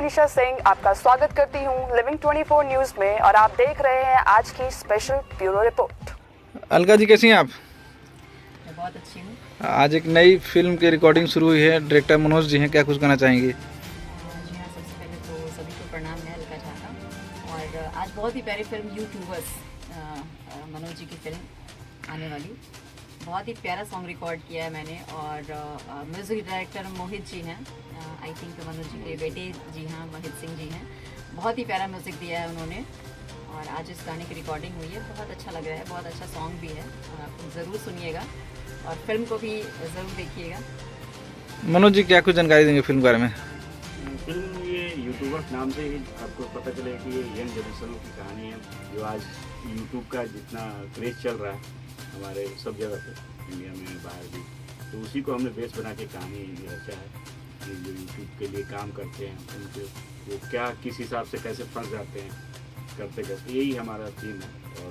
मनीषा सिंह आपका स्वागत करती हूं लिविंग 24 न्यूज में और आप देख रहे हैं आज की special bureau report. Alka ji कैसी हैं आप? मैं बहुत अच्छी हूँ। आज एक नई फिल्म की रिकॉर्डिंग शुरू हुई है, डायरेक्टर मनोज जी हैं, क्या कुछ कहना चाहेंगी? जी हाँ, सबसे पहले तो सभी को प्रणाम है अलका झा का। और आज बहुत ही प्यारी फिल्म यूट्यूबर्स मनोज जी की फिल्म आने वाली, बहुत ही प्यारा सॉन्ग रिकॉर्ड किया है मैंने। और म्यूज़िक डायरेक्टर मोहित जी हैं, आई थिंक मनोज जी के बेटे जी हाँ, मोहित सिंह जी हैं। बहुत ही प्यारा म्यूज़िक दिया है उन्होंने और आज इस गाने की रिकॉर्डिंग हुई है। बहुत अच्छा लग रहा है, बहुत अच्छा सॉन्ग भी है और आप ज़रूर सुनिएगा और फिल्म को भी ज़रूर देखिएगा। मनोज जी क्या कुछ जानकारी देंगे फिल्म के बारे में? फिल्म ये यूट्यूबर्स नाम से ही आपको पता चले कि ये यंग जनरेशन की कहानी है, जो आज यूट्यूब का जितना क्रेज चल रहा है हमारे सब जगह पे, इंडिया में बाहर भी, तो उसी को हमने बेस बना के कहानी ये रचा है कि जो यूट्यूब के लिए काम करते हैं उनके वो क्या किस हिसाब से कैसे फंस जाते हैं करते करते, यही हमारा थीम है। और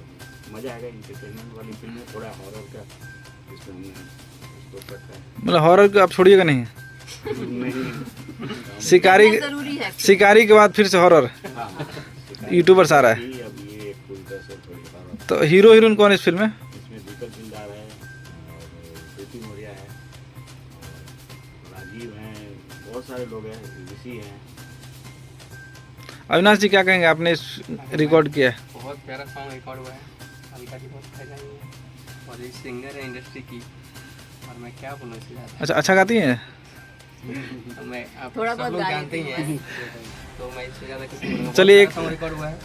मज़ा आएगा, इंटरटेनमेंट वाली फिल्म है, थोड़ा हॉरर का इसमें हमने उसको रखा है। मतलब हॉरर को आप छोड़िएगा नहीं? नहीं, शिकारी जरूरी है। शिकारी के बाद फिर से हॉरर यूट्यूबर्स आ रहा है, अब ये फुल का से थोड़ी हॉरर। तो हीरो हीरोइन कौन है इस फिल्म में? इसमें दीपक दिलदार है और प्रीति मौर्य है और राजीव हैं, बहुत सारे लोग हैं, ऋषि हैं। अविनाश जी क्या कहेंगे, आपने इस रिकॉर्ड किया है? बहुत प्यारा सॉन्ग रिकॉर्ड हुआ है। अलका जी बहुत फैलाई है और ये सिंगर है इंडस्ट्री की, और मैं क्या बोलूँ इससे ज़्यादा। अच्छा गाती हैं? मैं आप थोड़ा सब बहुत लोग गा जानते ही लेती हैं, तो मैं इससे ज़्यादा कुछ नहीं बोलूँगा। चलिए एक सॉन्ग रिकॉर्ड हुआ है।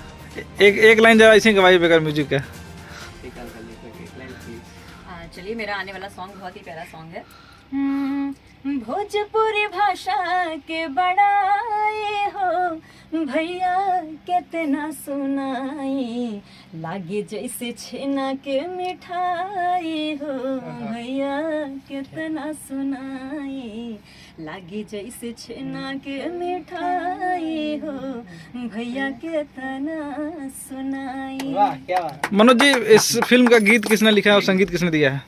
एक लाइन जरा ऐसे गवाही बगैर म्यूजिक का। ठीक है, अलका जी कोई एक लाइन प्लीज। चलिए, मेरा आने वाला सॉन्ग बहुत ही प्यारा सॉन्ग है। भोजपुरी भाषा के बड़ाई हो भैया कितना सुनाई, लागे जैसे छेना के मिठाई हो भैया कितना सुनाई, लागे जैसे छेना के मिठाई हो भैया कितना सुनाई। मनोज जी इस फिल्म का गीत किसने लिखा है और संगीत किसने दिया है?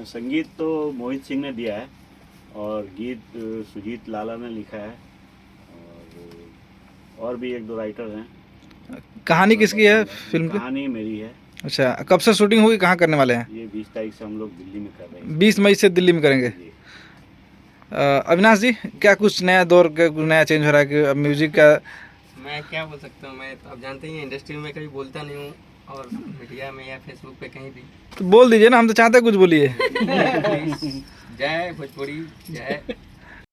संगीत तो मोहित सिंह ने दिया है और गीत सुजीत लाला ने लिखा है और भी एक दो राइटर हैं। कहानी किसकी है फिल्म की? कहानी मेरी है। अच्छा, कब से शूटिंग होगी, कहाँ करने वाले हैं? ये 20 तारीख से हम लोग दिल्ली में कर रहे हैं। 20 मई से दिल्ली में करेंगे। जी। अविनाश जी क्या कुछ नया दौर का कुछ नया चेंज हो रहा है कि अब म्यूजिक का? मैं क्या बोल सकता हूँ, मैं तो आप जानते ही हैं इंडस्ट्री में कभी बोलता नहीं हूँ और मीडिया में या फेसबुक पे कहीं भी। तो बोल दीजिए ना, हम तो चाहते हैं कुछ बोलिए। जय भोजपुरी, जय